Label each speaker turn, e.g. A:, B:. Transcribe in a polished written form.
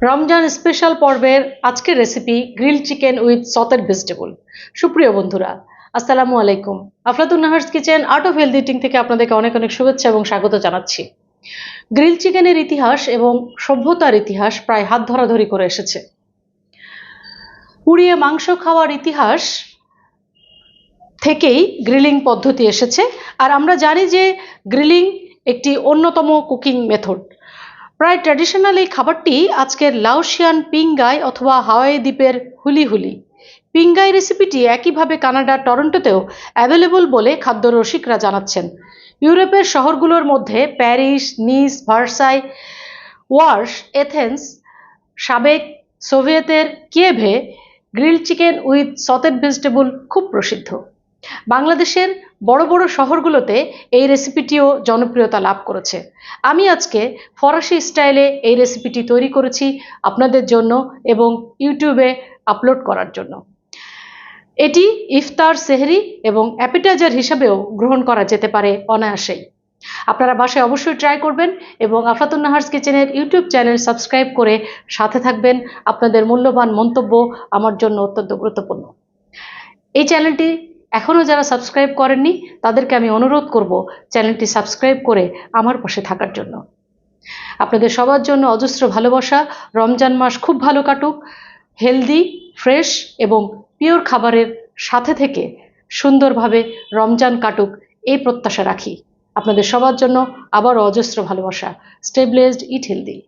A: Ramzan special পর্বের আজকের recipe grill chicken with sauteed vegetable. সুপ্রিয় বন্ধুরা, আসসালামু আলাইকুম। Aflatun Nahar's kitchen art of health eating থেকে আপনাদেরকে অনেক অনেক শুভেচ্ছা এবং স্বাগত জানাচ্ছি। গ্রিল চিকেনের ইতিহাস এবং সভ্যতার ইতিহাস প্রায় হাত ধরাধরি করে এসেছে। পুড়িয়ে মাংস খাওয়ার ইতিহাস থেকেই গ্রিলিং পদ্ধতি এসেছে, আর আমরা জানি যে গ্রিলিং একটি অন্যতম কুকিং মেথড। প্রায় ট্র্যাডিশনাল এই খাবারটি আজকের লাওসিয়ান পিংগাই অথবা হাওয়াই দ্বীপের হুলি হুলি পিংগাই রেসিপিটি একইভাবে কানাডার টরন্টোতেও অ্যাভেলেবল বলে খাদ্য রসিকরা জানাচ্ছেন। ইউরোপের শহরগুলোর মধ্যে প্যারিস, নিস, ভার্সাই, ওয়ার্শ, এথেন্স, সাবেক সোভিয়েতের কিয়েভে grill chicken with sauteed vegetable খুব প্রসিদ্ধ। বাংলাদেশের বড় বড় শহরগুলোতে এই রেসিপিটিও জনপ্রিয়তা লাভ করেছে। আমি আজকে ফরাসি স্টাইলে এই রেসিপিটি তৈরি করেছি আপনাদের জন্য এবং ইউটিউবে আপলোড করার জন্য। এটি ইফতার, সেহরি এবং অ্যাপিটাইজার হিসাবেও গ্রহণ করা যেতে পারে অনায়াসেই। আপনারা বাসায় অবশ্যই ট্রাই করবেন এবং আফলাতুন নাহার্স কিচেনের ইউটিউব চ্যানেল সাবস্ক্রাইব করে সাথে থাকবেন। আপনাদের মূল্যবান মন্তব্য আমার জন্য অত্যন্ত গুরুত্বপূর্ণ। এই চ্যানেলটি এখনও যারা সাবস্ক্রাইব করেননি তাদেরকে আমি অনুরোধ করব চ্যানেলটি সাবস্ক্রাইব করে আমার পাশে থাকার জন্য। আপনাদের সবার জন্য অজস্র ভালোবাসা। রমজান মাস খুব ভালো কাটুক, হেলদি, ফ্রেশ এবং পিওর খাবারের সাথে থেকে সুন্দরভাবে রমজান কাটুক এই প্রত্যাশা রাখি। আপনাদের সবার জন্য আবারও অজস্র ভালোবাসা। স্টে ব্লেসড, ইট হেলদি।